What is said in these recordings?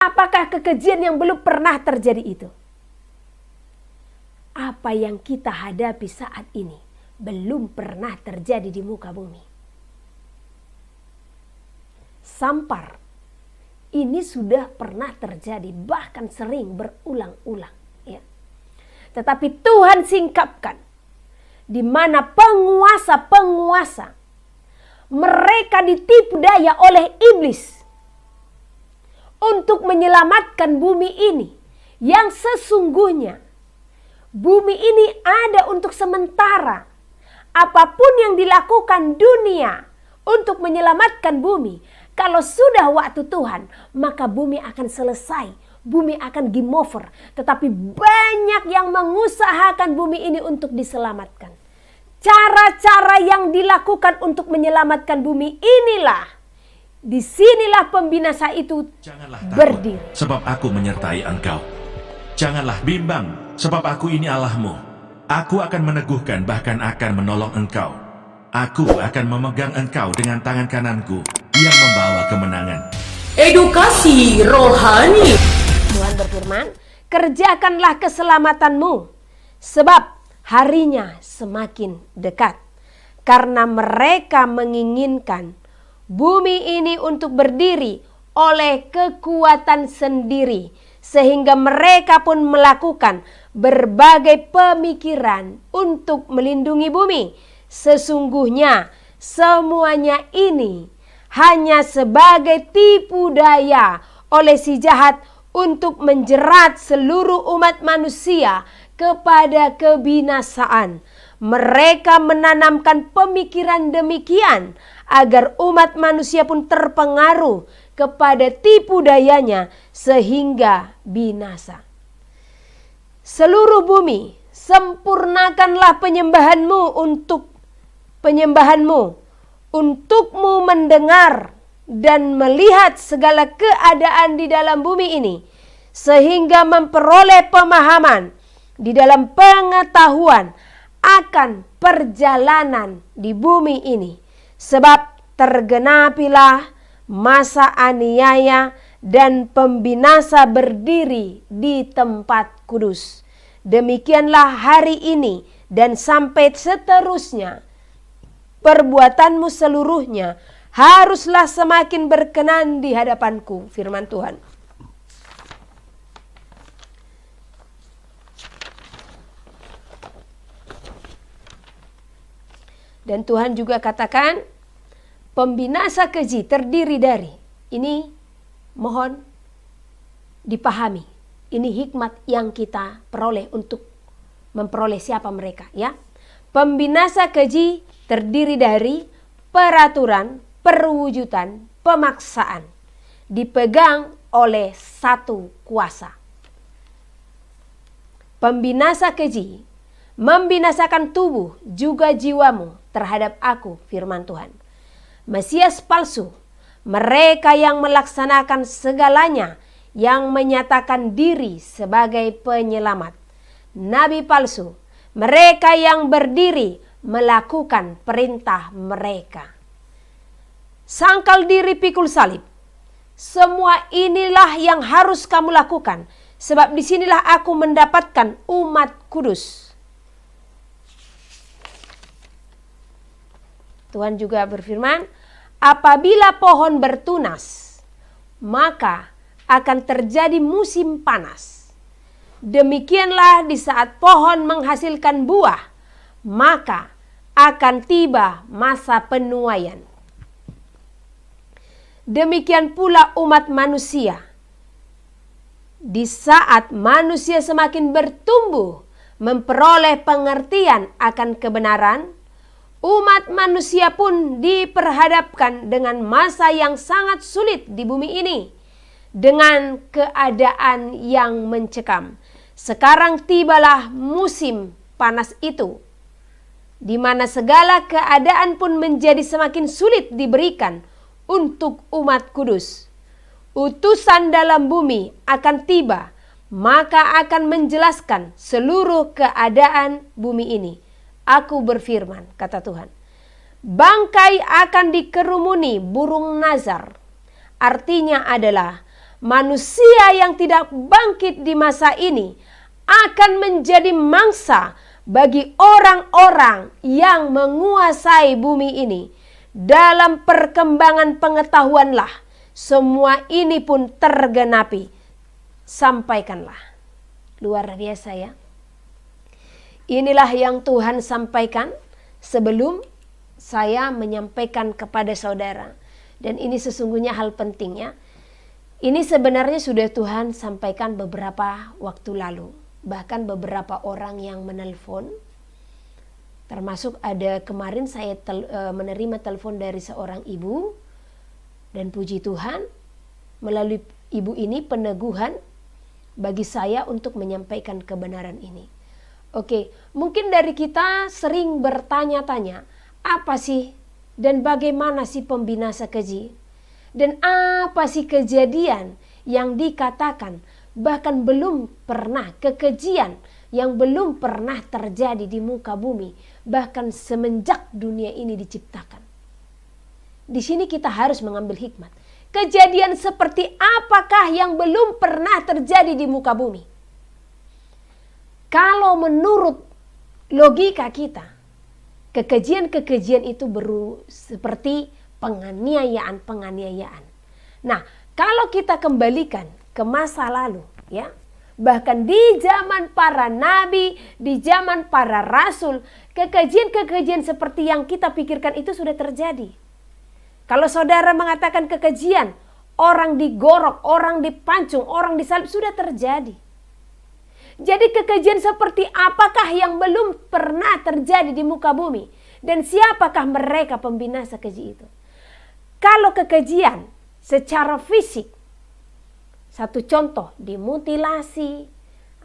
Apakah kekejian yang belum pernah terjadi itu? Apa yang kita hadapi saat ini belum pernah terjadi di muka bumi. Sampar ini sudah pernah terjadi, bahkan sering berulang-ulang, ya. Tetapi Tuhan singkapkan di mana penguasa-penguasa mereka ditipu daya oleh iblis untuk menyelamatkan bumi ini, yang sesungguhnya bumi ini ada untuk sementara. Apapun yang dilakukan dunia untuk menyelamatkan bumi, kalau sudah waktu Tuhan, maka bumi akan selesai. Bumi akan game over. Tetapi banyak yang mengusahakan bumi ini untuk diselamatkan. Cara-cara yang dilakukan untuk menyelamatkan bumi inilah, disinilah pembinasa itu berdiri. Sebab aku menyertai engkau. Janganlah bimbang, sebab aku ini Allahmu. Aku akan meneguhkan, bahkan akan menolong engkau. Aku akan memegang engkau dengan tangan kananku yang membawa kemenangan. Edukasi rohani. Tuhan berfirman, kerjakanlah keselamatanmu, sebab harinya semakin dekat. Karena mereka menginginkan bumi ini untuk berdiri oleh kekuatan sendiri, sehingga mereka pun melakukan berbagai pemikiran untuk melindungi bumi. Sesungguhnya semuanya ini hanya sebagai tipu daya oleh si jahat untuk menjerat seluruh umat manusia kepada kebinasaan. Mereka menanamkan pemikiran demikian agar umat manusia pun terpengaruh kepada tipu dayanya sehingga binasa. Seluruh bumi, sempurnakanlah untukmu mendengar dan melihat segala keadaan di dalam bumi ini, sehingga memperoleh pemahaman di dalam pengetahuan akan perjalanan di bumi ini. Sebab tergenapilah masa aniaya dan pembinasa berdiri di tempat kudus. Demikianlah hari ini dan sampai seterusnya. Perbuatanmu seluruhnya haruslah semakin berkenan di hadapanku, firman Tuhan. Dan Tuhan juga katakan, pembinasa keji terdiri dari, ini mohon dipahami, ini hikmat yang kita peroleh untuk memperoleh siapa mereka, ya. Pembinasa keji terdiri dari peraturan, perwujudan, pemaksaan, dipegang oleh satu kuasa. Pembinasa keji membinasakan tubuh juga jiwamu terhadap aku, firman Tuhan. Mesias palsu, mereka yang melaksanakan segalanya, yang menyatakan diri sebagai penyelamat. Nabi palsu, mereka yang berdiri melakukan perintah mereka. Sangkal diri, pikul salib. Semua inilah yang harus kamu lakukan, sebab disinilah aku mendapatkan umat kudus. Tuhan juga berfirman, apabila pohon bertunas, maka akan terjadi musim panas. Demikianlah di saat pohon menghasilkan buah, maka akan tiba masa penuaian. Demikian pula umat manusia. Di saat manusia semakin bertumbuh, memperoleh pengertian akan kebenaran, umat manusia pun diperhadapkan dengan masa yang sangat sulit di bumi ini, dengan keadaan yang mencekam. Sekarang tibalah musim panas itu, di mana segala keadaan pun menjadi semakin sulit diberikan untuk umat kudus. Utusan dalam bumi akan tiba, maka akan menjelaskan seluruh keadaan bumi ini. Aku berfirman, kata Tuhan, bangkai akan dikerumuni burung nazar. Artinya adalah manusia yang tidak bangkit di masa ini akan menjadi mangsa bagi orang-orang yang menguasai bumi ini. Dalam perkembangan pengetahuanlah semua ini pun tergenapi. Sampaikanlah. Luar biasa ya. Inilah yang Tuhan sampaikan sebelum saya menyampaikan kepada saudara. Dan ini sesungguhnya hal penting ya. Ini sebenarnya sudah Tuhan sampaikan beberapa waktu lalu. Bahkan beberapa orang yang menelpon. Termasuk ada kemarin saya menerima telepon dari seorang ibu. Dan puji Tuhan, melalui ibu ini peneguhan bagi saya untuk menyampaikan kebenaran ini. Oke, mungkin dari kita sering bertanya-tanya, apa sih dan bagaimana sih pembinasa keji? Dan apa sih kejadian yang dikatakan bahkan belum pernah, kekejian yang belum pernah terjadi di muka bumi, bahkan semenjak dunia ini diciptakan. Di sini kita harus mengambil hikmat. Kejadian seperti apakah yang belum pernah terjadi di muka bumi? Kalau menurut logika kita, kekejian-kekejian itu seperti penganiayaan. Nah, kalau kita kembalikan ke masa lalu, ya, bahkan di zaman para nabi, di zaman para rasul, kekejian-kekejian seperti yang kita pikirkan itu sudah terjadi. Kalau saudara mengatakan kekejian, orang digorok, orang dipancung, orang disalib, sudah terjadi. Jadi kekejian seperti apakah yang belum pernah terjadi di muka bumi? Dan siapakah mereka pembinasa keji itu? Kalau kekejian secara fisik, satu contoh, dimutilasi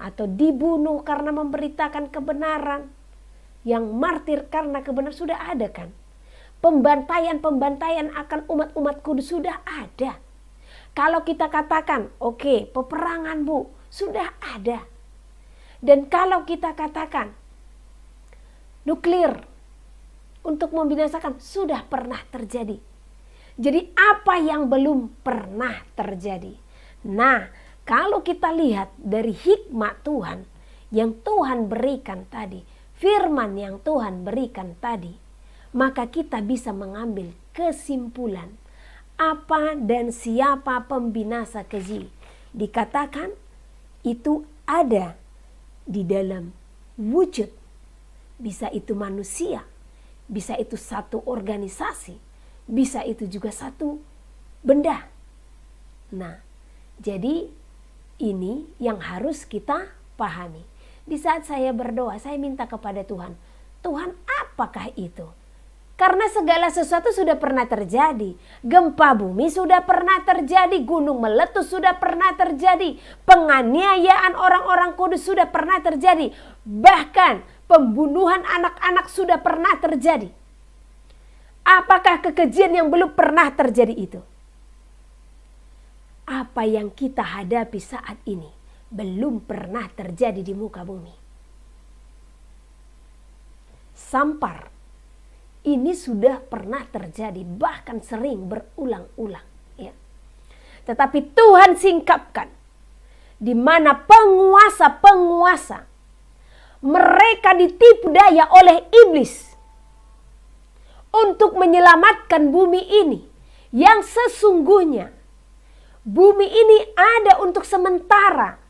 atau dibunuh karena memberitakan kebenaran, yang martir karena kebenaran sudah ada kan? Pembantaian akan umat-umat kudus sudah ada. Kalau kita katakan, oke, peperangan Bu, sudah ada. Dan kalau kita katakan, nuklir untuk membinasakan, sudah pernah terjadi. Jadi apa yang belum pernah terjadi? Nah, kalau kita lihat dari hikmat Tuhan yang Tuhan berikan tadi, firman yang Tuhan berikan tadi, maka kita bisa mengambil kesimpulan apa dan siapa pembinasa keji. Dikatakan itu ada di dalam wujud. Bisa itu manusia, bisa itu satu organisasi, bisa itu juga satu benda. Nah, jadi ini yang harus kita pahami. Di saat saya berdoa, saya minta kepada Tuhan, Tuhan apakah itu? Karena segala sesuatu sudah pernah terjadi. Gempa bumi sudah pernah terjadi. Gunung meletus sudah pernah terjadi. Penganiayaan orang-orang kudus sudah pernah terjadi. Bahkan pembunuhan anak-anak sudah pernah terjadi. Apakah kekejian yang belum pernah terjadi itu? Apa yang kita hadapi saat ini belum pernah terjadi di muka bumi. Sampar ini sudah pernah terjadi, bahkan sering berulang-ulang. Ya. Tetapi Tuhan singkapkan, di mana penguasa-penguasa mereka ditipu daya oleh iblis untuk menyelamatkan bumi ini, yang sesungguhnya bumi ini ada untuk sementara.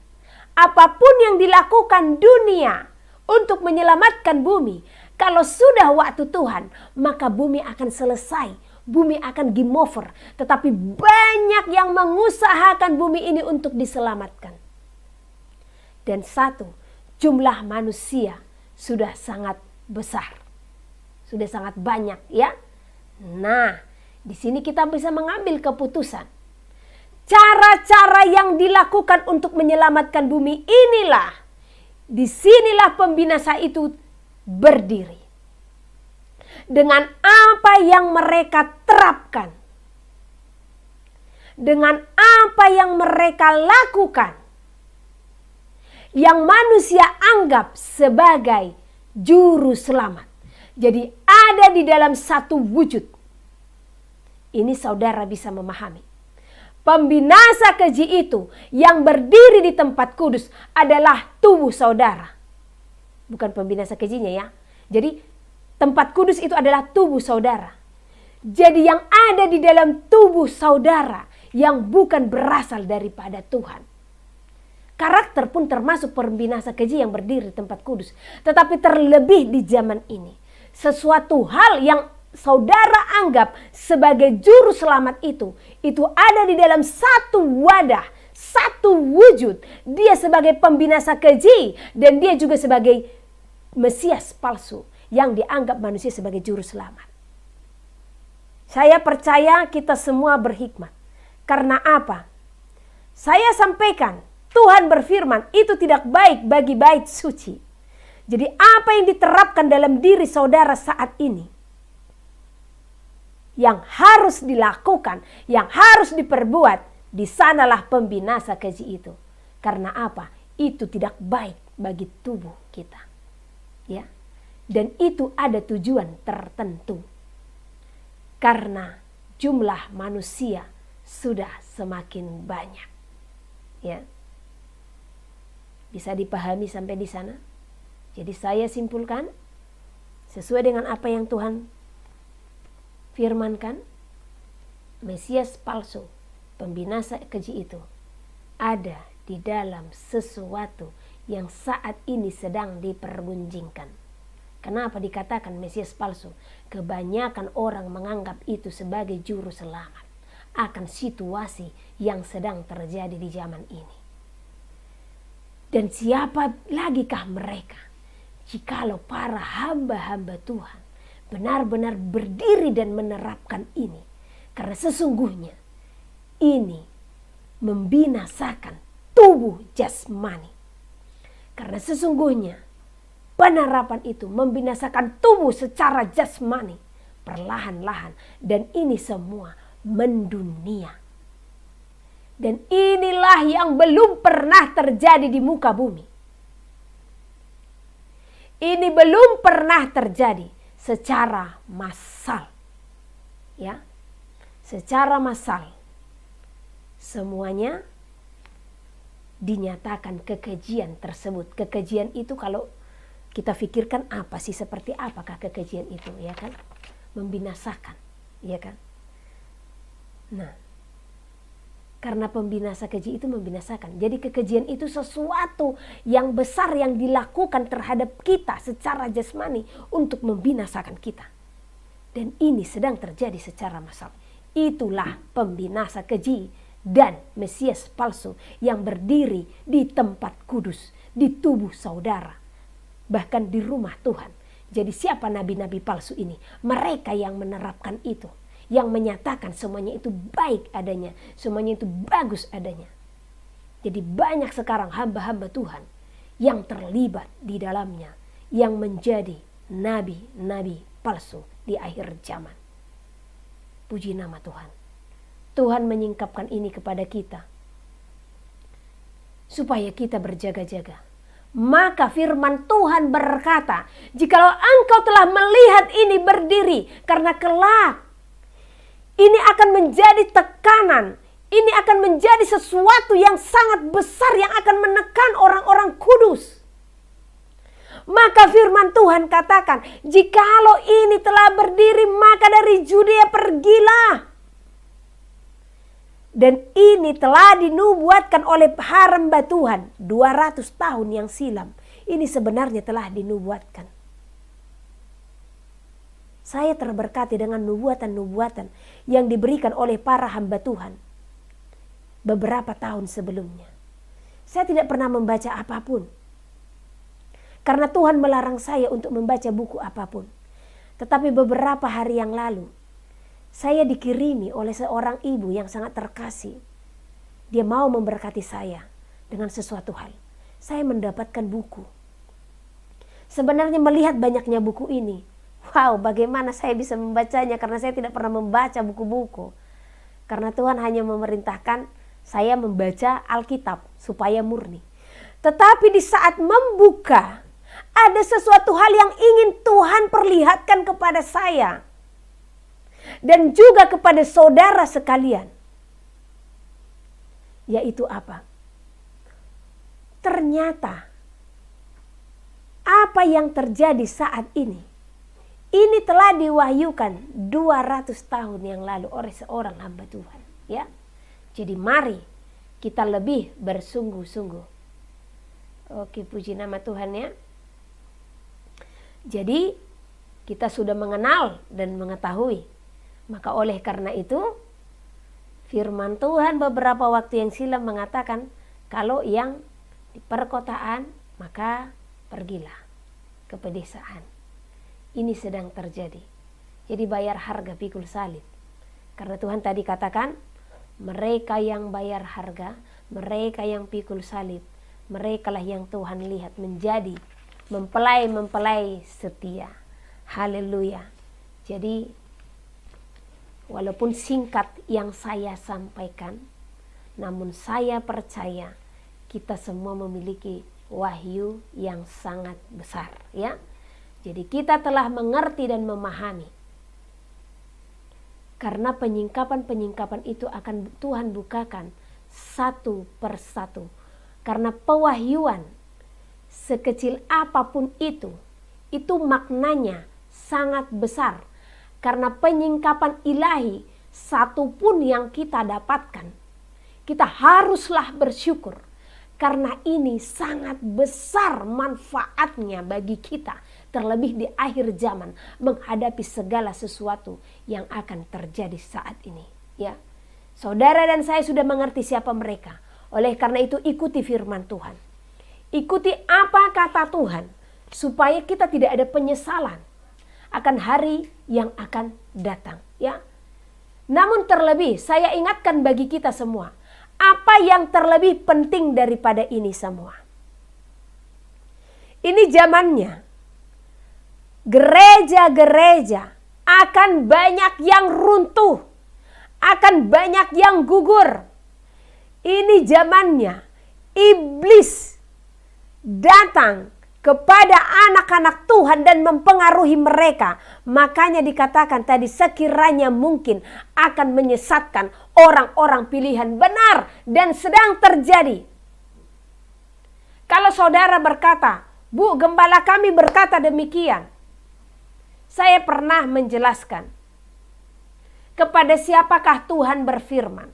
Apapun yang dilakukan dunia untuk menyelamatkan bumi, kalau sudah waktu Tuhan, maka bumi akan selesai. Bumi akan game over. Tetapi banyak yang mengusahakan bumi ini untuk diselamatkan. Dan satu, jumlah manusia sudah sangat besar. Sudah sangat banyak ya. Nah, di sini kita bisa mengambil keputusan. Cara-cara yang dilakukan untuk menyelamatkan bumi inilah. Disinilah pembinasa itu berdiri. Dengan apa yang mereka terapkan. Dengan apa yang mereka lakukan. Yang manusia anggap sebagai juru selamat. Jadi ada di dalam satu wujud. Ini saudara bisa memahami. Pembinasa keji itu yang berdiri di tempat kudus adalah tubuh saudara. Bukan pembinasa kejinya ya. Jadi tempat kudus itu adalah tubuh saudara. Jadi yang ada di dalam tubuh saudara yang bukan berasal daripada Tuhan. Karakter pun termasuk pembinasa keji yang berdiri di tempat kudus. Tetapi terlebih di zaman ini. Sesuatu hal yang saudara anggap sebagai juru selamat itu ada di dalam satu wadah, satu wujud. Dia sebagai pembinasa keji dan dia juga sebagai Mesias palsu yang dianggap manusia sebagai juru selamat. Saya percaya kita semua berhikmat. Karena apa? Saya sampaikan, Tuhan berfirman itu tidak baik bagi bait suci. Jadi apa yang diterapkan dalam diri saudara saat ini, yang harus dilakukan, yang harus diperbuat, di sanalah pembinasa keji itu. Karena apa? Itu tidak baik bagi tubuh kita. Ya. Dan itu ada tujuan tertentu. Karena jumlah manusia sudah semakin banyak. Ya. Bisa dipahami sampai di sana? Jadi saya simpulkan sesuai dengan apa yang Tuhan firmankan, Mesias palsu, pembinasa keji itu ada di dalam sesuatu yang saat ini sedang dipergunjingkan. Kenapa dikatakan Mesias palsu? Kebanyakan orang menganggap itu sebagai juru selamat akan situasi yang sedang terjadi di zaman ini. Dan siapa lagikah mereka jikalau para hamba-hamba Tuhan benar-benar berdiri dan menerapkan ini. Karena sesungguhnya ini membinasakan tubuh jasmani. Karena sesungguhnya penerapan itu membinasakan tubuh secara jasmani. Perlahan-lahan. Dan ini semua mendunia. Dan inilah yang belum pernah terjadi di muka bumi. Ini belum pernah terjadi secara massal, ya, secara massal, semuanya dinyatakan kekejian tersebut. Kekejian itu kalau kita pikirkan apa sih, seperti apakah kekejian itu, ya kan? Membinasakan, ya kan? Nah, karena pembinasa keji itu membinasakan. Jadi kekejian itu sesuatu yang besar yang dilakukan terhadap kita secara jasmani untuk membinasakan kita. Dan ini sedang terjadi secara massal. Itulah pembinasa keji dan Mesias palsu yang berdiri di tempat kudus, di tubuh saudara, bahkan di rumah Tuhan. Jadi siapa nabi-nabi palsu ini? Mereka yang menerapkan itu. Yang menyatakan semuanya itu baik adanya, semuanya itu bagus adanya. Jadi banyak sekarang hamba-hamba Tuhan yang terlibat di dalamnya, yang menjadi nabi-nabi palsu di akhir zaman. Puji nama Tuhan. Tuhan menyingkapkan ini kepada kita supaya kita berjaga-jaga. Maka firman Tuhan berkata, jikalau engkau telah melihat ini berdiri, karena kelak ini akan menjadi tekanan. Ini akan menjadi sesuatu yang sangat besar yang akan menekan orang-orang kudus. Maka firman Tuhan katakan, jikalau ini telah berdiri, maka dari Judea pergilah. Dan ini telah dinubuatkan oleh hamba Tuhan 200 tahun yang silam. Ini sebenarnya telah dinubuatkan. Saya terberkati dengan nubuatan-nubuatan yang diberikan oleh para hamba Tuhan beberapa tahun sebelumnya. Saya tidak pernah membaca apapun. Karena Tuhan melarang saya untuk membaca buku apapun. Tetapi beberapa hari yang lalu, saya dikirimi oleh seorang ibu yang sangat terkasih. Dia mau memberkati saya dengan sesuatu hal. Saya mendapatkan buku. Sebenarnya melihat banyaknya buku ini, wow, bagaimana saya bisa membacanya karena saya tidak pernah membaca buku-buku. Karena Tuhan hanya memerintahkan saya membaca Alkitab supaya murni. Tetapi di saat membuka, ada sesuatu hal yang ingin Tuhan perlihatkan kepada saya. Dan juga kepada saudara sekalian. Yaitu apa? Ternyata apa yang terjadi saat ini telah diwahyukan 200 tahun yang lalu oleh seorang hamba Tuhan, ya. Jadi mari kita lebih bersungguh-sungguh. Oke, puji nama Tuhan ya. Jadi kita sudah mengenal dan mengetahui. Maka oleh karena itu firman Tuhan beberapa waktu yang silam mengatakan kalau yang di perkotaan maka pergilah ke pedesaan. Ini sedang terjadi. Jadi bayar harga pikul salib. Karena Tuhan tadi katakan, mereka yang bayar harga, mereka yang pikul salib, merekalah yang Tuhan lihat menjadi mempelai-mempelai setia. Haleluya. Jadi walaupun singkat yang saya sampaikan, namun saya percaya kita semua memiliki wahyu yang sangat besar, ya. Jadi kita telah mengerti dan memahami. Karena penyingkapan-penyingkapan itu akan Tuhan bukakan satu persatu. Karena pewahyuan sekecil apapun itu maknanya sangat besar. Karena penyingkapan ilahi satu pun yang kita dapatkan, kita haruslah bersyukur. Karena ini sangat besar manfaatnya bagi kita, terlebih di akhir zaman menghadapi segala sesuatu yang akan terjadi saat ini, ya. Saudara dan saya sudah mengerti siapa mereka. Oleh karena itu ikuti firman Tuhan. Ikuti apa kata Tuhan supaya kita tidak ada penyesalan akan hari yang akan datang, ya. Namun terlebih saya ingatkan bagi kita semua, apa yang terlebih penting daripada ini semua? Ini zamannya. Gereja-gereja akan banyak yang runtuh, akan banyak yang gugur. Ini zamannya iblis datang kepada anak-anak Tuhan dan mempengaruhi mereka. Makanya dikatakan tadi sekiranya mungkin akan menyesatkan orang-orang pilihan benar dan sedang terjadi. Kalau saudara berkata, Bu, gembala kami berkata demikian. Saya pernah menjelaskan kepada siapakah Tuhan berfirman.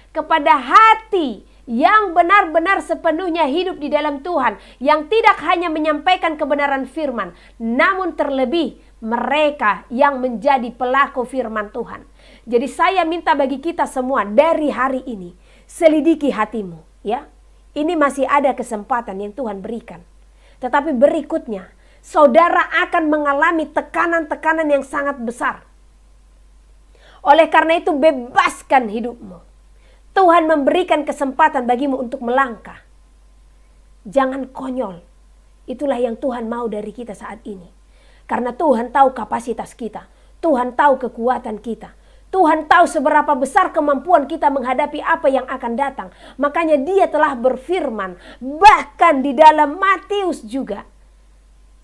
Kepada hati yang benar-benar sepenuhnya hidup di dalam Tuhan, yang tidak hanya menyampaikan kebenaran firman, namun terlebih mereka yang menjadi pelaku firman Tuhan. Jadi saya minta bagi kita semua dari hari ini, selidiki hatimu, ya. Ini masih ada kesempatan yang Tuhan berikan. Tetapi berikutnya, saudara akan mengalami tekanan-tekanan yang sangat besar. Oleh karena itu bebaskan hidupmu. Tuhan memberikan kesempatan bagimu untuk melangkah. Jangan konyol. Itulah yang Tuhan mau dari kita saat ini. Karena Tuhan tahu kapasitas kita. Tuhan tahu kekuatan kita. Tuhan tahu seberapa besar kemampuan kita menghadapi apa yang akan datang. Makanya Dia telah berfirman. Bahkan di dalam Matius juga.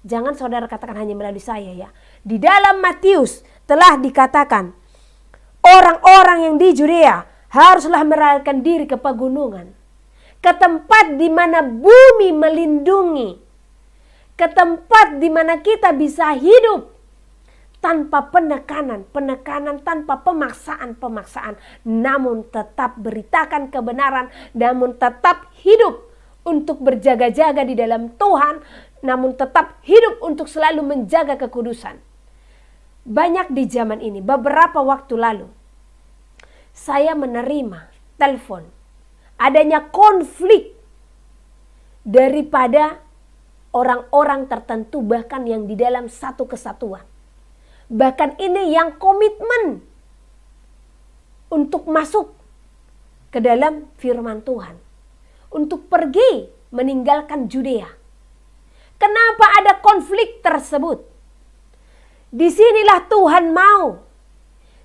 Jangan saudara katakan hanya melalui saya, ya. Di dalam Matius telah dikatakan. Orang-orang yang di Judea haruslah melarikan diri ke pegunungan, ke tempat di mana bumi melindungi, ke tempat di mana kita bisa hidup tanpa penekanan, tanpa pemaksaan, namun tetap beritakan kebenaran, namun tetap hidup untuk berjaga-jaga di dalam Tuhan, namun tetap hidup untuk selalu menjaga kekudusan. Banyak di zaman ini, beberapa waktu lalu, saya menerima telepon adanya konflik daripada orang-orang tertentu, bahkan yang di dalam satu kesatuan. Bahkan ini yang komitmen untuk masuk ke dalam firman Tuhan, untuk pergi meninggalkan Judea. Kenapa ada konflik tersebut? Disinilah Tuhan mau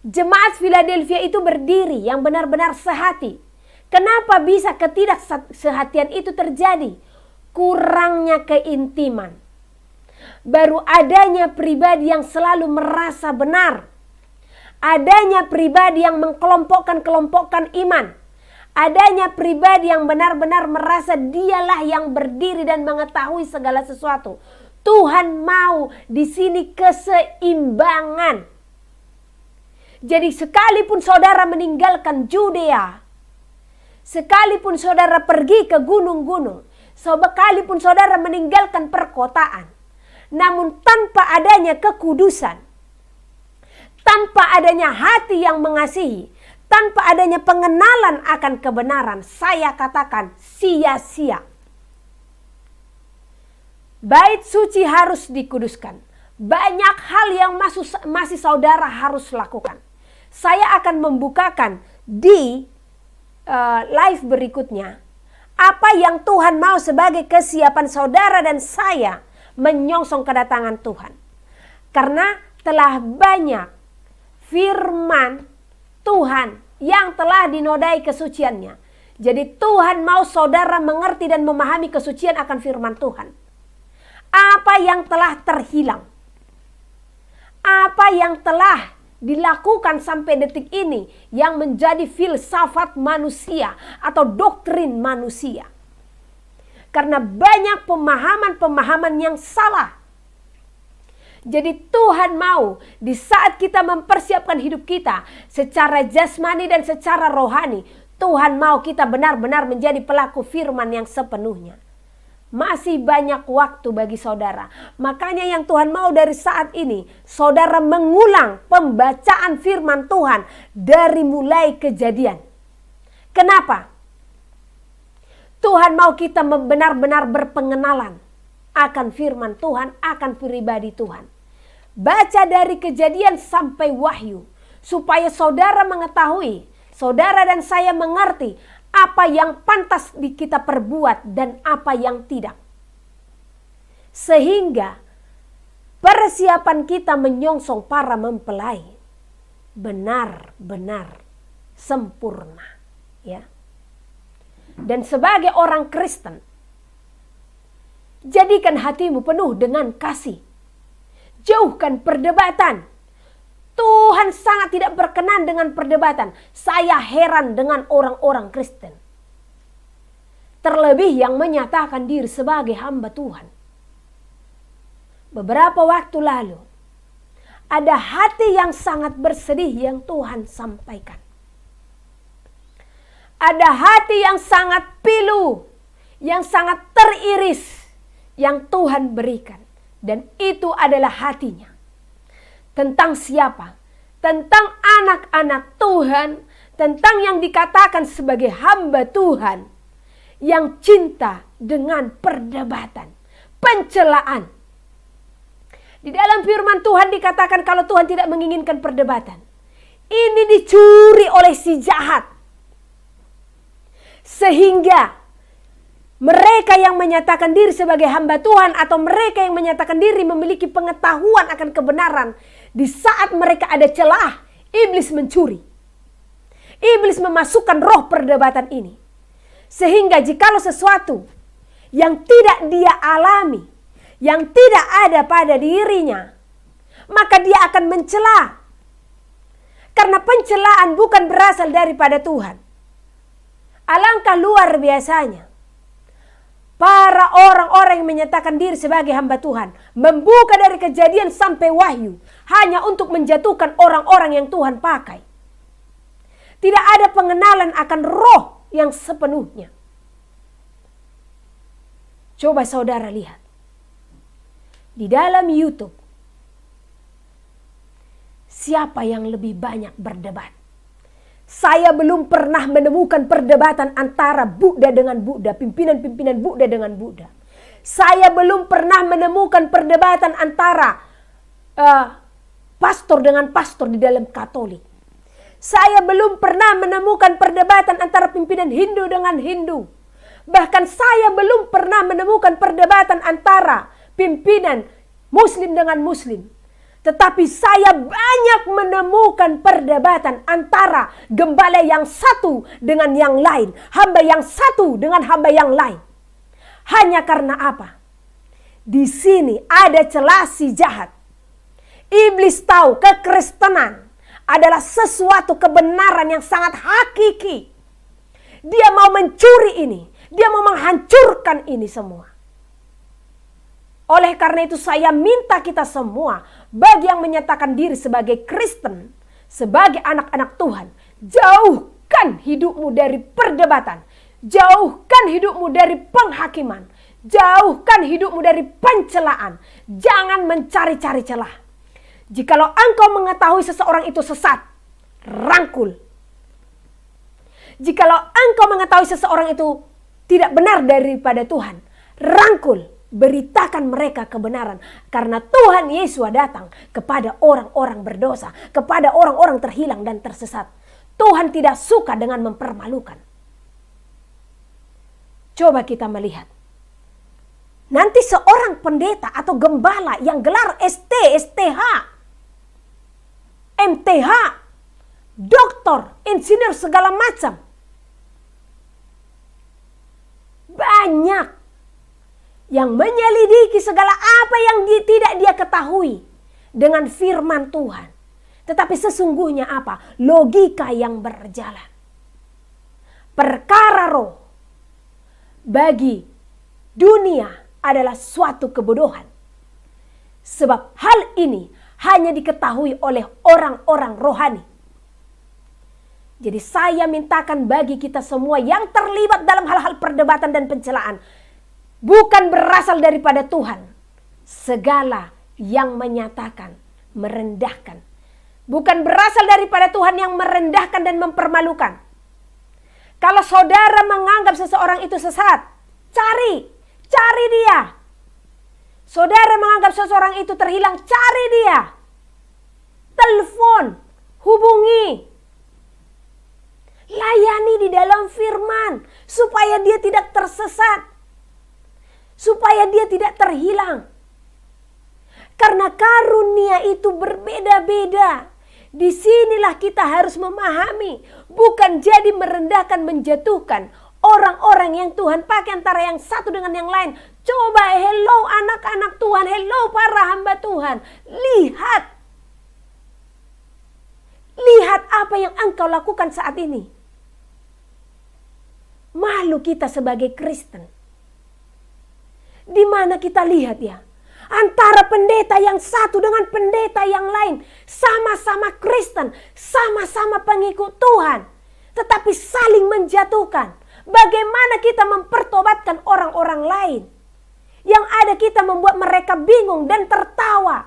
jemaat Philadelphia itu berdiri yang benar-benar sehati. Kenapa bisa ketidaksehatian itu terjadi? Kurangnya keintiman. Baru adanya pribadi yang selalu merasa benar. Adanya pribadi yang mengkelompokkan iman. Adanya pribadi yang benar-benar merasa dialah yang berdiri dan mengetahui segala sesuatu. Tuhan mau di sini keseimbangan. Jadi sekalipun saudara meninggalkan Judea, sekalipun saudara pergi ke gunung-gunung, sekalipun saudara meninggalkan perkotaan, namun tanpa adanya kekudusan, tanpa adanya hati yang mengasihi, tanpa adanya pengenalan akan kebenaran, saya katakan sia-sia. Bait suci harus dikuduskan. Banyak hal yang masih saudara harus lakukan. Saya akan membukakan di live berikutnya apa yang Tuhan mau sebagai kesiapan saudara dan saya menyongsong kedatangan Tuhan. Karena telah banyak firman Tuhan yang telah dinodai kesuciannya. Jadi Tuhan mau saudara mengerti dan memahami kesucian akan firman Tuhan. Apa yang telah terhilang, apa yang telah dilakukan sampai detik ini yang menjadi filsafat manusia atau doktrin manusia. Karena banyak pemahaman-pemahaman yang salah. Jadi Tuhan mau di saat kita mempersiapkan hidup kita secara jasmani dan secara rohani, Tuhan mau kita benar-benar menjadi pelaku firman yang sepenuhnya. Masih banyak waktu bagi saudara. Makanya yang Tuhan mau dari saat ini, saudara mengulang pembacaan firman Tuhan dari mulai Kejadian. Kenapa? Tuhan mau kita benar-benar berpengenalan akan firman Tuhan, akan pribadi Tuhan. Baca dari Kejadian sampai Wahyu, supaya saudara mengetahui, saudara dan saya mengerti apa yang pantas kita perbuat dan apa yang tidak. Sehingga persiapan kita menyongsong para mempelai benar-benar sempurna, ya. Dan sebagai orang Kristen, jadikan hatimu penuh dengan kasih. Jauhkan perdebatan. Tuhan sangat tidak berkenan dengan perdebatan. Saya heran dengan orang-orang Kristen. Terlebih yang menyatakan diri sebagai hamba Tuhan. Beberapa waktu lalu, ada hati yang sangat bersedih yang Tuhan sampaikan. Ada hati yang sangat pilu, yang sangat teriris, yang Tuhan berikan. Dan itu adalah hatinya. Tentang siapa? Tentang anak-anak Tuhan, tentang yang dikatakan sebagai hamba Tuhan, yang cinta dengan perdebatan, pencelaan. Di dalam firman Tuhan dikatakan kalau Tuhan tidak menginginkan perdebatan. Ini dicuri oleh si jahat. Sehingga mereka yang menyatakan diri sebagai hamba Tuhan atau mereka yang menyatakan diri memiliki pengetahuan akan kebenaran, di saat mereka ada celah, iblis mencuri. Iblis memasukkan roh perdebatan ini. Sehingga jikalau sesuatu yang tidak dia alami, yang tidak ada pada dirinya, maka dia akan mencela. Karena pencelaan bukan berasal daripada Tuhan. Alangkah luar biasanya para orang-orang yang menyatakan diri sebagai hamba Tuhan membuka dari Kejadian sampai Wahyu hanya untuk menjatuhkan orang-orang yang Tuhan pakai. Tidak ada pengenalan akan roh yang sepenuhnya. Coba saudara lihat. Di dalam YouTube, siapa yang lebih banyak berdebat? Saya belum pernah menemukan perdebatan antara Buddha dengan Buddha, pimpinan-pimpinan Buddha dengan Buddha. Saya belum pernah menemukan perdebatan antara pastor dengan pastor di dalam Katolik. Saya belum pernah menemukan perdebatan antara pimpinan Hindu dengan Hindu. Bahkan saya belum pernah menemukan perdebatan antara pimpinan Muslim dengan Muslim. Tetapi saya banyak menemukan perdebatan antara gembala yang satu dengan yang lain. Hamba yang satu dengan hamba yang lain. Hanya karena apa? Di sini ada celah si jahat. Iblis tahu kekristenan adalah sesuatu kebenaran yang sangat hakiki. Dia mau mencuri ini. Dia mau menghancurkan ini semua. Oleh karena itu saya minta kita semua, bagi yang menyatakan diri sebagai Kristen, sebagai anak-anak Tuhan, jauhkan hidupmu dari perdebatan. Jauhkan hidupmu dari penghakiman. Jauhkan hidupmu dari pencelaan. Jangan mencari-cari celah. Jikalau engkau mengetahui seseorang itu sesat, rangkul. Jikalau engkau mengetahui seseorang itu tidak benar daripada Tuhan, rangkul, beritakan mereka kebenaran. Karena Tuhan Yesus datang kepada orang-orang berdosa, kepada orang-orang terhilang dan tersesat. Tuhan tidak suka dengan mempermalukan. Coba kita melihat. Nanti seorang pendeta atau gembala yang gelar ST, STH, MTH, doktor, insinyur segala macam. Banyak yang menyelidiki segala apa yang tidak dia ketahui dengan firman Tuhan. Tetapi sesungguhnya apa? Logika yang berjalan. Perkara roh bagi dunia adalah suatu kebodohan. Sebab hal ini hanya diketahui oleh orang-orang rohani. Jadi saya mintakan bagi kita semua yang terlibat dalam hal-hal perdebatan dan pencelaan, bukan berasal daripada Tuhan. Segala yang menyatakan, merendahkan. Bukan berasal daripada Tuhan yang merendahkan dan mempermalukan. Kalau saudara menganggap seseorang itu sesat, cari dia. Saudara menganggap seseorang itu terhilang, cari dia. Telepon, hubungi. Layani di dalam firman supaya dia tidak tersesat. Supaya dia tidak terhilang. Karena karunia itu berbeda-beda. Disinilah kita harus memahami, bukan jadi merendahkan, menjatuhkan orang-orang yang Tuhan pakai antara yang satu dengan yang lain. Coba, hello anak-anak Tuhan, hello para hamba Tuhan. Lihat apa yang engkau lakukan saat ini. Malu kita sebagai Kristen. Di mana kita lihat ya, antara pendeta yang satu dengan pendeta yang lain, sama-sama Kristen, sama-sama pengikut Tuhan, tetapi saling menjatuhkan. Bagaimana kita mempertobatkan orang-orang lain? Yang ada kita membuat mereka bingung dan tertawa.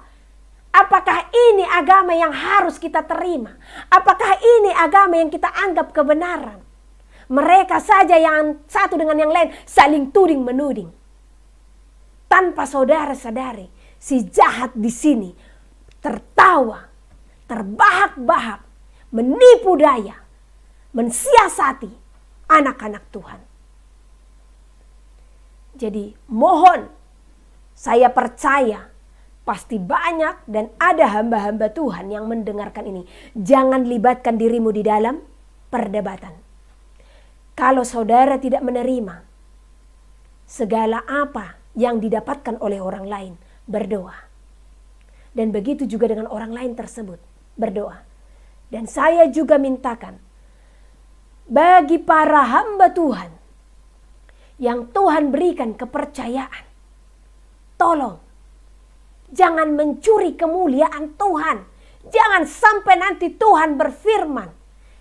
Apakah ini agama yang harus kita terima? Apakah ini agama yang kita anggap kebenaran? Mereka saja yang satu dengan yang lain saling tuding menuding. Tanpa saudara sadari, si jahat di sini tertawa, terbahak-bahak, menipu daya, mensiasati anak-anak Tuhan. Jadi mohon, saya percaya pasti banyak dan ada hamba-hamba Tuhan yang mendengarkan ini. Jangan libatkan dirimu di dalam perdebatan. Kalau saudara tidak menerima segala apa yang didapatkan oleh orang lain, berdoa. Dan begitu juga dengan orang lain tersebut, berdoa. Dan saya juga mintakan bagi para hamba Tuhan yang Tuhan berikan kepercayaan, tolong jangan mencuri kemuliaan Tuhan. Jangan sampai nanti Tuhan berfirman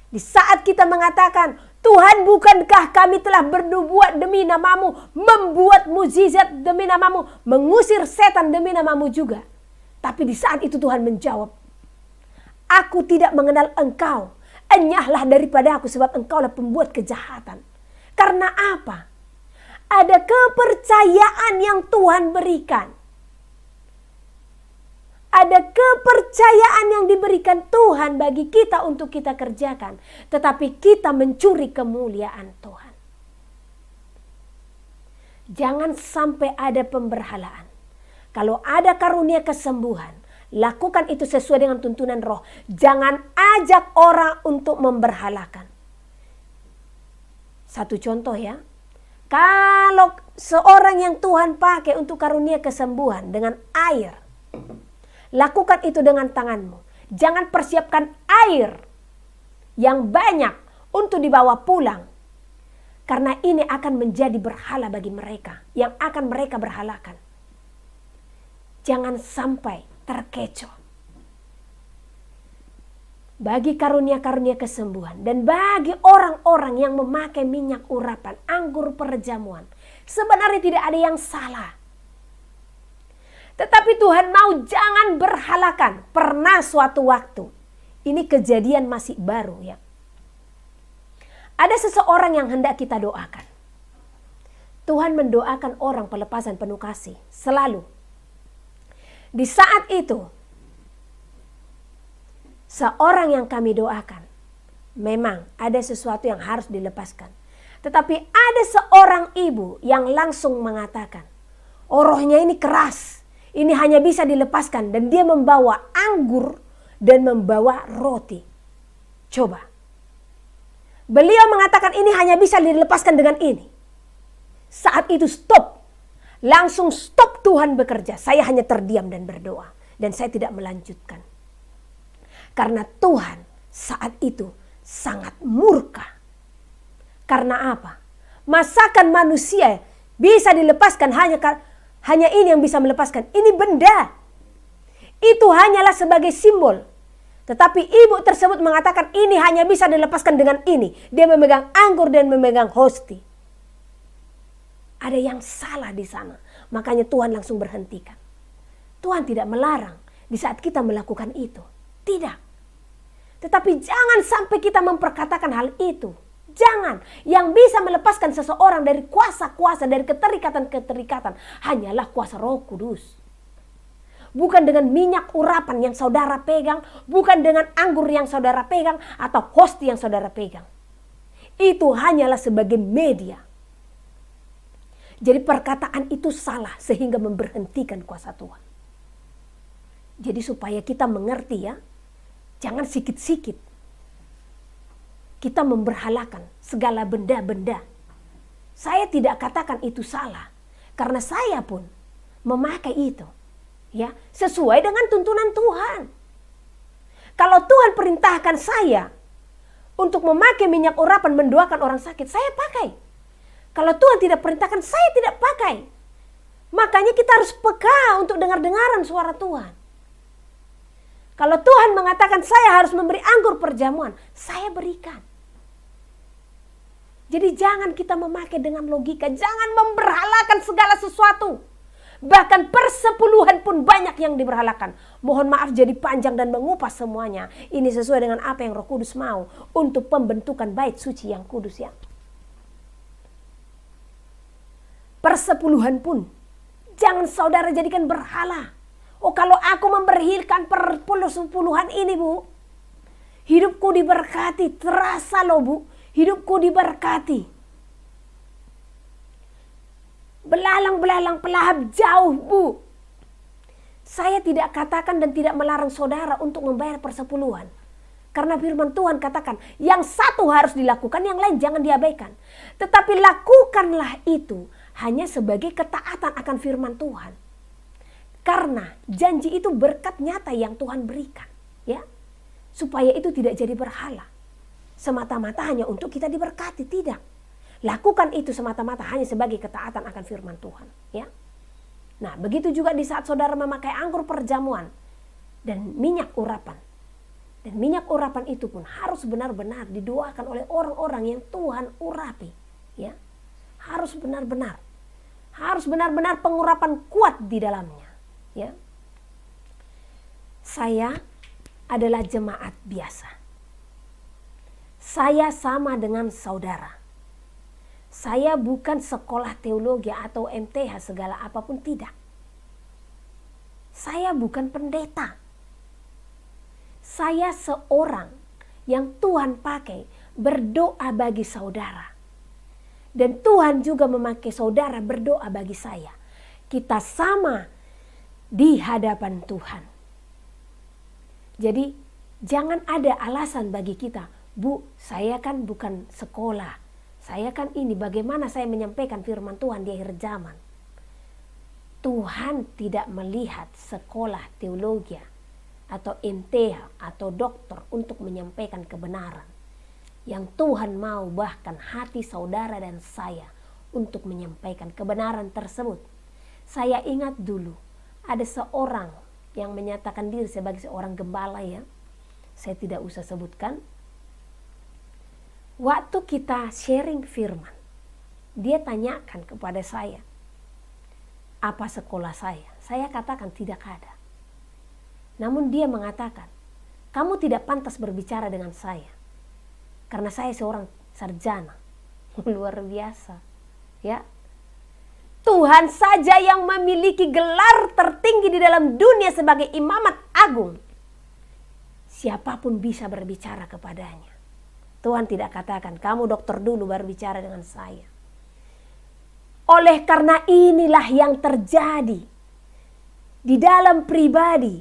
di saat kita mengatakan, Tuhan, bukankah kami telah bernubuat demi namamu, membuat mukjizat demi namamu, mengusir setan demi namamu juga. Tapi di saat itu Tuhan menjawab, aku tidak mengenal engkau, enyahlah daripada aku sebab engkaulah pembuat kejahatan. Karena apa? Ada kepercayaan yang Tuhan berikan. Ada kepercayaan yang diberikan Tuhan bagi kita untuk kita kerjakan. Tetapi kita mencuri kemuliaan Tuhan. Jangan sampai ada pemberhalaan. Kalau ada karunia kesembuhan, lakukan itu sesuai dengan tuntunan roh. Jangan ajak orang untuk memberhalakan. Satu contoh ya. Kalau seorang yang Tuhan pakai untuk karunia kesembuhan dengan air, lakukan itu dengan tanganmu. Jangan persiapkan air yang banyak untuk dibawa pulang. Karena ini akan menjadi berhala bagi mereka yang akan mereka berhalakan. Jangan sampai terkecoh. Bagi karunia-karunia kesembuhan dan bagi orang-orang yang memakai minyak urapan, anggur perjamuan, sebenarnya tidak ada yang salah. Tetapi Tuhan mau jangan berhalakan. Pernah suatu waktu, ini kejadian masih baru ya. Ada seseorang yang hendak kita doakan. Tuhan mendoakan orang pelepasan penuh kasih selalu. Di saat itu, seorang yang kami doakan, memang ada sesuatu yang harus dilepaskan. Tetapi ada seorang ibu yang langsung mengatakan, oh rohnya ini keras, ini hanya bisa dilepaskan. Dan dia membawa anggur dan membawa roti. Coba. Beliau mengatakan ini hanya bisa dilepaskan dengan ini. Saat itu stop. Langsung stop Tuhan bekerja. Saya hanya terdiam dan berdoa. Dan saya tidak melanjutkan. Karena Tuhan saat itu sangat murka. Karena apa? Masakan manusia bisa dilepaskan hanya ini yang bisa melepaskan. Ini benda. Itu hanyalah sebagai simbol. Tetapi ibu tersebut mengatakan ini hanya bisa dilepaskan dengan ini. Dia memegang anggur dan memegang hosti. Ada yang salah di sana. Makanya Tuhan langsung berhentikan. Tuhan tidak melarang di saat kita melakukan itu. Tidak. Tetapi jangan sampai kita memperkatakan hal itu. Jangan. Yang bisa melepaskan seseorang dari kuasa-kuasa, dari keterikatan-keterikatan, hanyalah kuasa Roh Kudus. Bukan dengan minyak urapan yang saudara pegang, bukan dengan anggur yang saudara pegang, atau hosti yang saudara pegang. Itu hanyalah sebagai media. Jadi perkataan itu salah sehingga memberhentikan kuasa Tuhan. Jadi supaya kita mengerti ya, jangan sikit-sikit kita memberhalakan segala benda-benda. Saya tidak katakan itu salah, karena saya pun memakai itu. Ya, sesuai dengan tuntunan Tuhan. Kalau Tuhan perintahkan saya untuk memakai minyak urapan mendoakan orang sakit, saya pakai. Kalau Tuhan tidak perintahkan, saya tidak pakai. Makanya kita harus peka untuk dengar-dengaran suara Tuhan. Kalau Tuhan mengatakan saya harus memberi anggur perjamuan, saya berikan. Jadi jangan kita memakai dengan logika, jangan memberhalakan segala sesuatu. Bahkan persepuluhan pun banyak yang diberhalakan. Mohon maaf jadi panjang dan mengupas semuanya. Ini sesuai dengan apa yang Roh Kudus mau untuk pembentukan bait suci yang kudus ya. Persepuluhan pun jangan saudara jadikan berhala. Oh kalau aku memberhilkan persepuluhan ini bu, hidupku diberkati, terasa loh bu, hidupku diberkati. Belalang-belalang pelahap jauh bu. Saya tidak katakan dan tidak melarang saudara untuk membayar persepuluhan. Karena firman Tuhan katakan yang satu harus dilakukan, yang lain jangan diabaikan. Tetapi lakukanlah itu hanya sebagai ketaatan akan firman Tuhan. Karena janji itu berkat nyata yang Tuhan berikan. Ya, supaya itu tidak jadi berhala. Semata-mata hanya untuk kita diberkati, tidak. Lakukan itu semata-mata hanya sebagai ketaatan akan firman Tuhan. Ya. Nah, begitu juga di saat saudara memakai anggur perjamuan dan minyak urapan. Dan minyak urapan itu pun harus benar-benar didoakan oleh orang-orang yang Tuhan urapi. Ya. Harus benar-benar. Harus benar-benar pengurapan kuat di dalamnya. Ya. Saya adalah jemaat biasa. Saya sama dengan saudara. Saya bukan sekolah teologi atau MTH segala apapun, tidak. Saya bukan pendeta. Saya seorang yang Tuhan pakai berdoa bagi saudara. Dan Tuhan juga memakai saudara berdoa bagi saya. Kita sama di hadapan Tuhan. Jadi jangan ada alasan bagi kita, Bu, saya kan bukan sekolah. Saya kan ini, bagaimana saya menyampaikan firman Tuhan di akhir zaman. Tuhan tidak melihat sekolah teologi atau MTH atau dokter untuk menyampaikan kebenaran. yang Tuhan mau bahkan hati saudara dan saya untuk menyampaikan kebenaran tersebut. Saya ingat dulu ada seorang yang menyatakan diri sebagai seorang gembala ya. Saya tidak usah sebutkan. Waktu kita sharing firman, dia tanyakan kepada saya, apa sekolah saya? Saya katakan tidak ada. Namun dia mengatakan, kamu tidak pantas berbicara dengan saya. Karena saya seorang sarjana. Luar biasa. Ya. Tuhan saja yang memiliki gelar tertinggi di dalam dunia sebagai imamat agung. Siapapun bisa berbicara kepadanya. Tuhan tidak katakan, kamu dokter dulu baru bicara dengan saya. Oleh karena inilah yang terjadi di dalam pribadi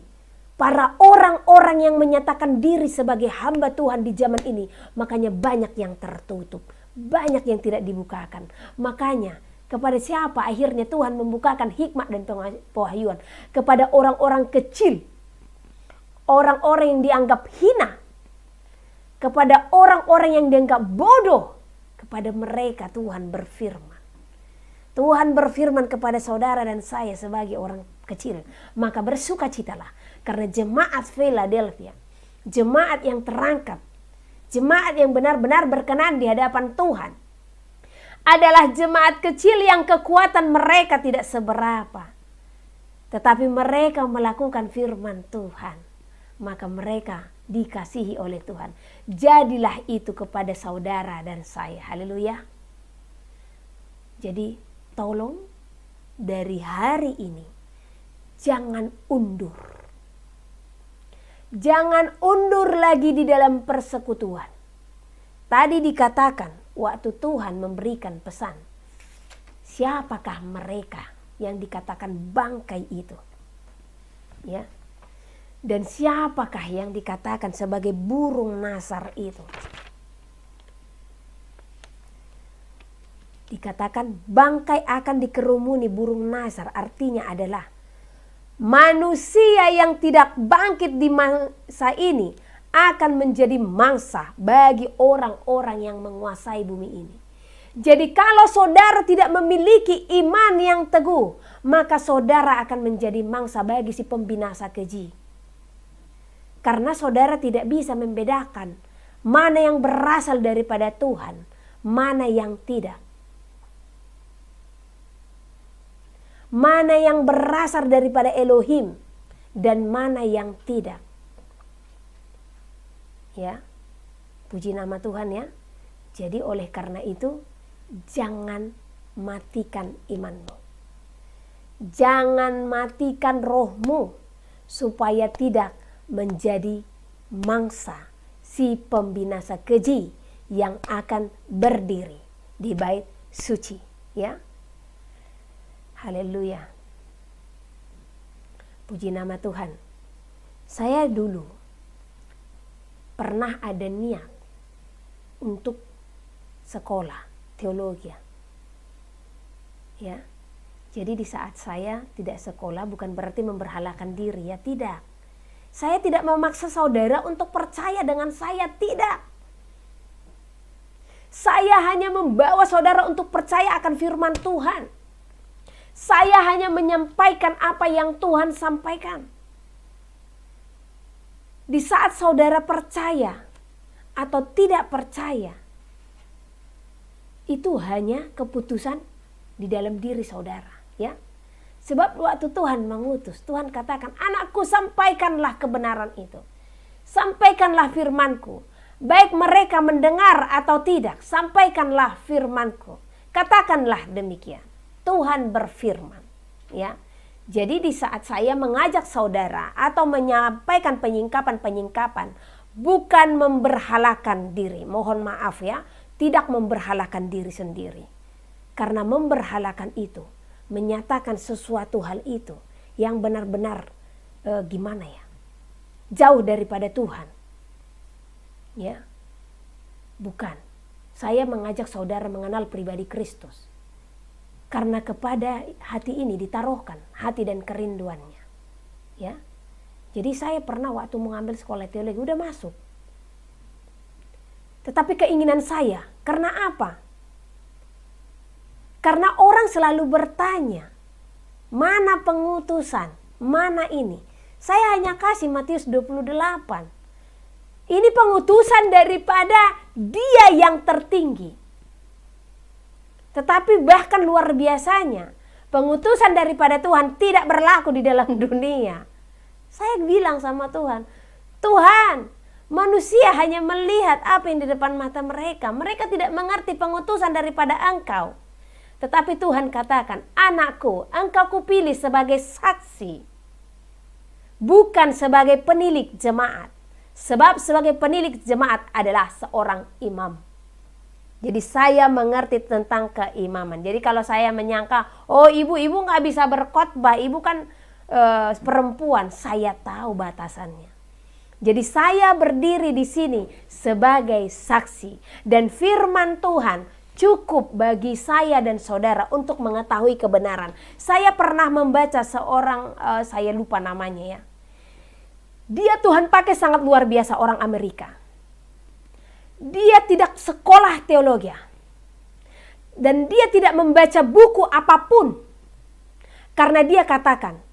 para orang-orang yang menyatakan diri sebagai hamba Tuhan di zaman ini. Makanya banyak yang tertutup, banyak yang tidak dibukakan. Makanya kepada siapa akhirnya Tuhan membukakan hikmat dan pewahyuan? Kepada orang-orang kecil, orang-orang yang dianggap hina, kepada orang-orang yang dianggap bodoh. Kepada mereka Tuhan berfirman. Tuhan berfirman kepada saudara dan saya sebagai orang kecil. Maka bersukacitalah. Karena jemaat Philadelphia, jemaat yang terangkat, jemaat yang benar-benar berkenan di hadapan Tuhan, adalah jemaat kecil yang kekuatan mereka tidak seberapa. Tetapi mereka melakukan firman Tuhan. Maka mereka dikasihi oleh Tuhan. Jadilah itu kepada saudara dan saya. Haleluya. Jadi tolong dari hari ini jangan undur. Jangan undur lagi di dalam persekutuan. Tadi dikatakan waktu Tuhan memberikan pesan. Siapakah mereka yang dikatakan bangkai itu? Ya. Dan siapakah yang dikatakan sebagai burung nasar itu? Dikatakan bangkai akan dikerumuni burung nasar, artinya adalah manusia yang tidak bangkit di masa ini akan menjadi mangsa bagi orang-orang yang menguasai bumi ini. Jadi kalau saudara tidak memiliki iman yang teguh, maka saudara akan menjadi mangsa bagi si pembinasa keji. Karena saudara tidak bisa membedakan mana yang berasal daripada Tuhan, mana yang tidak. Mana yang berasal daripada Elohim dan mana yang tidak. Ya. Puji nama Tuhan ya. Jadi oleh karena itu jangan matikan imanmu. Jangan matikan rohmu supaya tidak menjadi mangsa si pembinasa keji yang akan berdiri di bait suci, ya. Haleluya. Puji nama Tuhan. Saya dulu pernah ada niat untuk sekolah teologi. Ya. Jadi di saat saya tidak sekolah bukan berarti memberhalakan diri, ya, tidak. Saya tidak memaksa saudara untuk percaya dengan saya, tidak. Saya hanya membawa saudara untuk percaya akan firman Tuhan. Saya hanya menyampaikan apa yang Tuhan sampaikan. Di saat saudara percaya atau tidak percaya, itu hanya keputusan di dalam diri saudara, ya. Sebab waktu Tuhan mengutus, Tuhan katakan, anakku sampaikanlah kebenaran itu. Sampaikanlah firmanku. Baik mereka mendengar atau tidak, sampaikanlah firmanku. Katakanlah demikian. Tuhan berfirman, ya. Jadi di saat saya mengajak saudara atau menyampaikan penyingkapan-penyingkapan, bukan memberhalakan diri. Mohon maaf ya, tidak memberhalakan diri sendiri. Karena memberhalakan itu menyatakan sesuatu hal itu yang benar-benar gimana ya? Jauh daripada Tuhan. Ya. Bukan. Saya mengajak saudara mengenal pribadi Kristus. Karena kepada hati ini ditaruhkan hati dan kerinduannya. Ya. Jadi saya pernah waktu mengambil sekolah teologi udah masuk. Tetapi keinginan saya, karena apa? Karena orang selalu bertanya, mana pengutusan, mana ini? Saya hanya kasih Matius 28. Ini pengutusan daripada Dia yang tertinggi. Tetapi bahkan luar biasanya, pengutusan daripada Tuhan tidak berlaku di dalam dunia. Saya bilang sama Tuhan, Tuhan, manusia hanya melihat apa yang di depan mata mereka. Mereka tidak mengerti pengutusan daripada Engkau. Tetapi Tuhan katakan, anakku, engkau kupilih sebagai saksi, bukan sebagai penilik jemaat. Sebab sebagai penilik jemaat adalah seorang imam. Jadi saya mengerti tentang keimaman. Jadi kalau saya menyangka, oh ibu gak bisa berkhotbah, ibu kan perempuan, saya tahu batasannya. Jadi saya berdiri di sini sebagai saksi. Dan firman Tuhan cukup bagi saya dan saudara untuk mengetahui kebenaran. Saya pernah membaca seorang, saya lupa namanya ya. Dia Tuhan pakai sangat luar biasa, orang Amerika. Dia tidak sekolah teologi. Dan dia tidak membaca buku apapun. Karena dia katakan,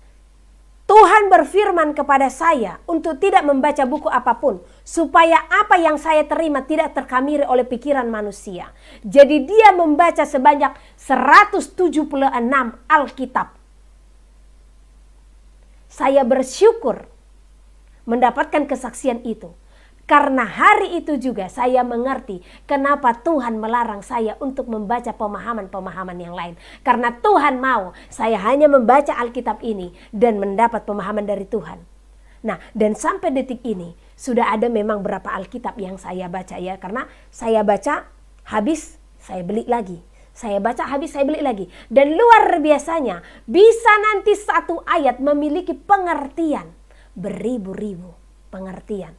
Tuhan berfirman kepada saya untuk tidak membaca buku apapun. Supaya apa yang saya terima tidak terkamiri oleh pikiran manusia. Jadi dia membaca sebanyak 176 Alkitab. Saya bersyukur mendapatkan kesaksian itu. Karena hari itu juga saya mengerti kenapa Tuhan melarang saya untuk membaca pemahaman-pemahaman yang lain. Karena Tuhan mau saya hanya membaca Alkitab ini dan mendapat pemahaman dari Tuhan. Nah, dan sampai detik ini sudah ada memang berapa Alkitab yang saya baca ya. Karena saya baca habis, saya beli lagi. Saya baca habis, saya beli lagi. Dan luar biasanya bisa nanti satu ayat memiliki pengertian. Beribu-ribu pengertian.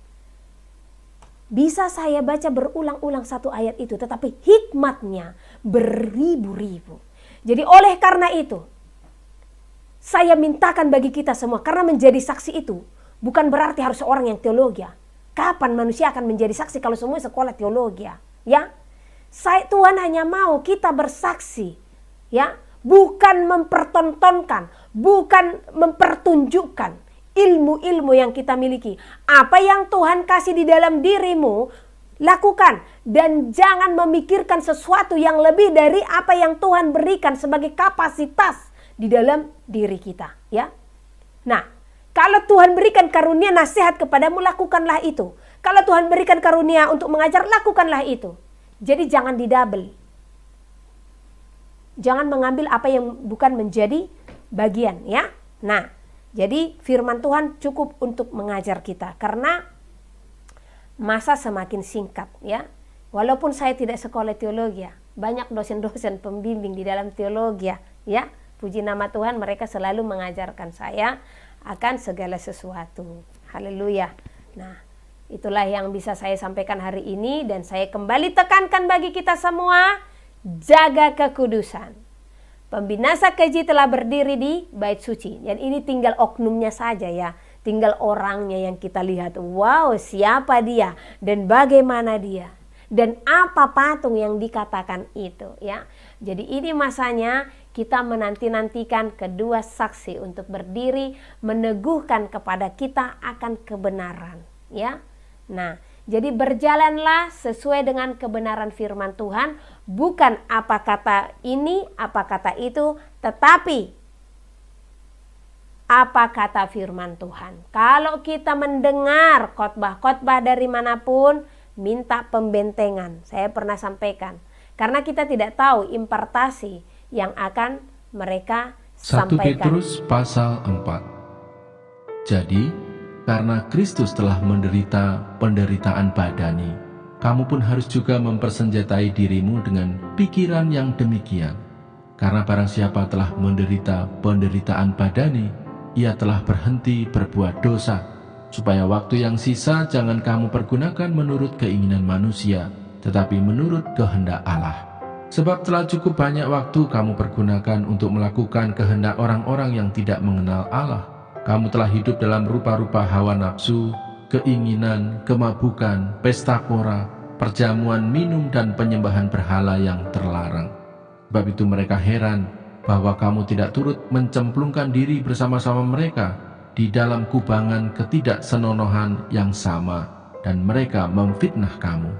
Bisa saya baca berulang-ulang satu ayat itu, tetapi hikmatnya beribu-ribu. Jadi oleh karena itu, saya mintakan bagi kita semua, karena menjadi saksi itu bukan berarti harus seorang yang teologi. Kapan manusia akan menjadi saksi kalau semua sekolah teologi? Ya, Tuhan hanya mau kita bersaksi, ya, bukan mempertontonkan, bukan mempertunjukkan ilmu-ilmu yang kita miliki. Apa yang Tuhan kasih di dalam dirimu, lakukan. Dan jangan memikirkan sesuatu yang lebih dari apa yang Tuhan berikan sebagai kapasitas di dalam diri kita. Ya. Nah, kalau Tuhan berikan karunia nasihat kepadamu, lakukanlah itu. Kalau Tuhan berikan karunia untuk mengajar, lakukanlah itu. Jadi jangan didouble. Jangan mengambil apa yang bukan menjadi bagian. Ya. Nah, jadi firman Tuhan cukup untuk mengajar kita karena masa semakin singkat ya. Walaupun saya tidak sekolah teologi, banyak dosen-dosen pembimbing di dalam teologi ya. Puji nama Tuhan, mereka selalu mengajarkan saya akan segala sesuatu. Haleluya. Nah, itulah yang bisa saya sampaikan hari ini dan saya kembali tekankan bagi kita semua, jaga kekudusan. Pembinasa keji telah berdiri di bait suci. Dan ini tinggal oknumnya saja ya. Tinggal orangnya yang kita lihat. Wow, siapa dia dan bagaimana dia. Dan apa patung yang dikatakan itu ya. Jadi ini masanya kita menanti-nantikan kedua saksi untuk berdiri meneguhkan kepada kita akan kebenaran ya. Nah, jadi berjalanlah sesuai dengan kebenaran firman Tuhan, bukan apa kata ini, apa kata itu, tetapi apa kata firman Tuhan. Kalau kita mendengar khotbah-khotbah dari manapun, minta pembentengan. Saya pernah sampaikan. Karena kita tidak tahu impartasi yang akan mereka 1 sampaikan. Petrus pasal 4. Jadi, karena Kristus telah menderita penderitaan badani, kamu pun harus juga mempersenjatai dirimu dengan pikiran yang demikian. Karena barang siapa telah menderita penderitaan badani, ia telah berhenti berbuat dosa, supaya waktu yang sisa jangan kamu pergunakan menurut keinginan manusia, tetapi menurut kehendak Allah. Sebab telah cukup banyak waktu kamu pergunakan untuk melakukan kehendak orang-orang yang tidak mengenal Allah. Kamu telah hidup dalam rupa-rupa hawa nafsu, keinginan, kemabukan, pesta pora, perjamuan, minum, dan penyembahan berhala yang terlarang. Sebab itu mereka heran bahwa kamu tidak turut mencemplungkan diri bersama-sama mereka di dalam kubangan ketidaksenonohan yang sama, dan mereka memfitnah kamu.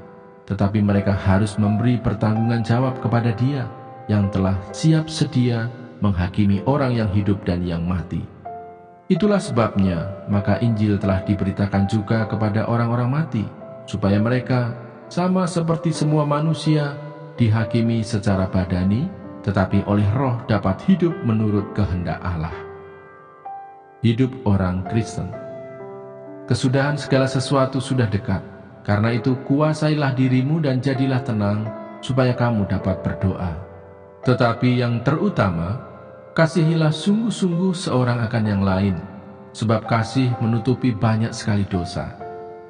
Tetapi mereka harus memberi pertanggungan jawab kepada Dia yang telah siap sedia menghakimi orang yang hidup dan yang mati. Itulah sebabnya maka Injil telah diberitakan juga kepada orang-orang mati, supaya mereka sama seperti semua manusia dihakimi secara badani, tetapi oleh Roh dapat hidup menurut kehendak Allah. Hidup orang Kristen. Kesudahan segala sesuatu sudah dekat. Karena itu kuasailah dirimu dan jadilah tenang, supaya kamu dapat berdoa. Tetapi yang terutama, kasihilah sungguh-sungguh seorang akan yang lain, sebab kasih menutupi banyak sekali dosa.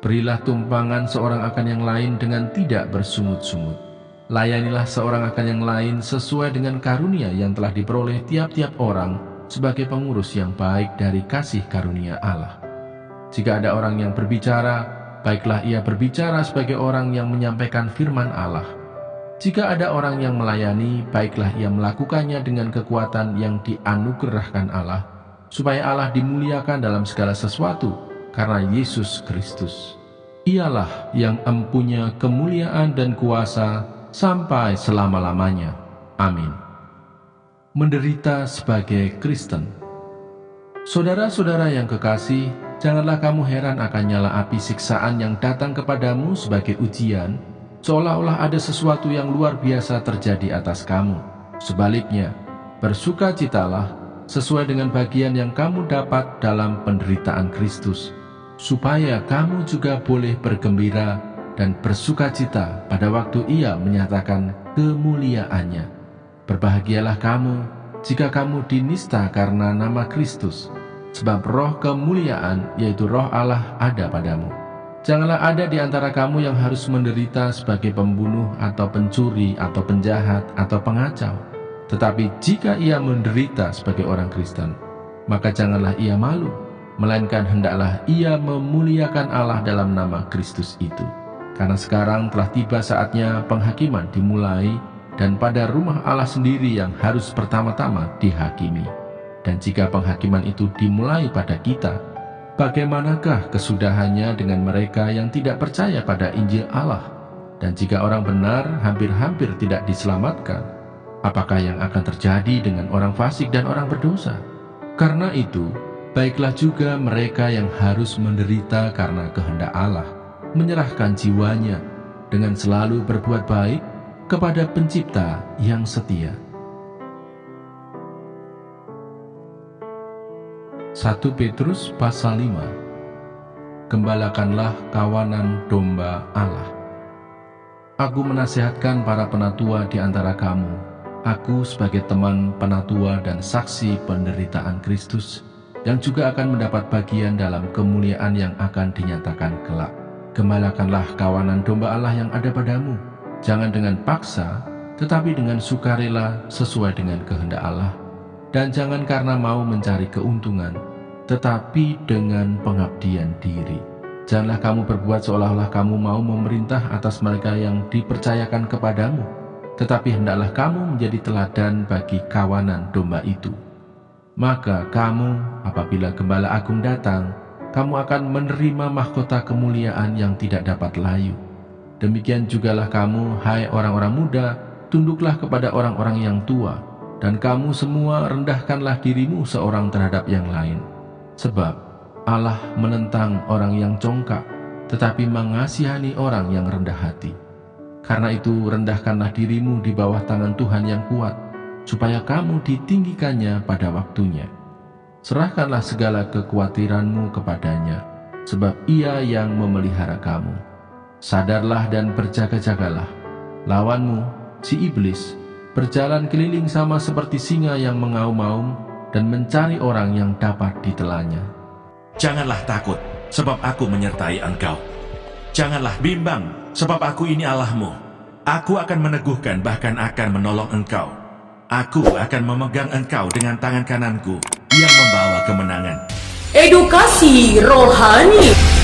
Berilah tumpangan seorang akan yang lain dengan tidak bersungut-sungut. Layanilah seorang akan yang lain sesuai dengan karunia yang telah diperoleh tiap-tiap orang sebagai pengurus yang baik dari kasih karunia Allah. Jika ada orang yang berbicara, baiklah ia berbicara sebagai orang yang menyampaikan firman Allah. Jika ada orang yang melayani, baiklah ia melakukannya dengan kekuatan yang dianugerahkan Allah, supaya Allah dimuliakan dalam segala sesuatu karena Yesus Kristus. Ialah yang empunya kemuliaan dan kuasa sampai selama-lamanya. Amin. Menderita sebagai Kristen. Saudara-saudara yang kekasih, janganlah kamu heran akan nyala api siksaan yang datang kepadamu sebagai ujian, seolah-olah ada sesuatu yang luar biasa terjadi atas kamu. Sebaliknya, bersukacitalah sesuai dengan bagian yang kamu dapat dalam penderitaan Kristus, supaya kamu juga boleh bergembira dan bersukacita pada waktu Ia menyatakan kemuliaannya. Berbahagialah kamu jika kamu dinista karena nama Kristus, sebab roh kemuliaan, yaitu roh Allah, ada padamu. Janganlah ada di antara kamu yang harus menderita sebagai pembunuh atau pencuri atau penjahat atau pengacau. Tetapi jika ia menderita sebagai orang Kristen, maka janganlah ia malu, melainkan hendaklah ia memuliakan Allah dalam nama Kristus itu. Karena sekarang telah tiba saatnya penghakiman dimulai, dan pada rumah Allah sendiri yang harus pertama-tama dihakimi. Dan jika penghakiman itu dimulai pada kita, bagaimanakah kesudahannya dengan mereka yang tidak percaya pada Injil Allah? Dan jika orang benar hampir-hampir tidak diselamatkan, apakah yang akan terjadi dengan orang fasik dan orang berdosa? Karena itu, baiklah juga mereka yang harus menderita karena kehendak Allah, menyerahkan jiwanya dengan selalu berbuat baik kepada Pencipta yang setia. 1 Petrus pasal 5. Gembalakanlah kawanan domba Allah. Aku menasihatkan para penatua di antara kamu, aku sebagai teman penatua dan saksi penderitaan Kristus, yang juga akan mendapat bagian dalam kemuliaan yang akan dinyatakan kelak. Gembalakanlah kawanan domba Allah yang ada padamu, jangan dengan paksa, tetapi dengan sukarela sesuai dengan kehendak Allah. Dan jangan karena mau mencari keuntungan, tetapi dengan pengabdian diri. Janganlah kamu berbuat seolah-olah kamu mau memerintah atas mereka yang dipercayakan kepadamu, tetapi hendaklah kamu menjadi teladan bagi kawanan domba itu. Maka kamu, apabila Gembala Agung datang, kamu akan menerima mahkota kemuliaan yang tidak dapat layu. Demikian jugalah kamu, hai orang-orang muda, tunduklah kepada orang-orang yang tua, dan kamu semua rendahkanlah dirimu seorang terhadap yang lain. Sebab Allah menentang orang yang congkak, tetapi mengasihani orang yang rendah hati. Karena itu rendahkanlah dirimu di bawah tangan Tuhan yang kuat, supaya kamu ditinggikannya pada waktunya. Serahkanlah segala kekhawatiranmu kepadanya, sebab Ia yang memelihara kamu. Sadarlah dan berjaga-jagalah. Lawanmu, si iblis, berjalan keliling sama seperti singa yang mengaum-aum dan mencari orang yang dapat ditelannya. Janganlah takut, sebab aku menyertai engkau. Janganlah bimbang, sebab aku ini Allahmu. Aku akan meneguhkan, bahkan akan menolong engkau. Aku akan memegang engkau dengan tangan kananku yang membawa kemenangan. Edukasi rohani.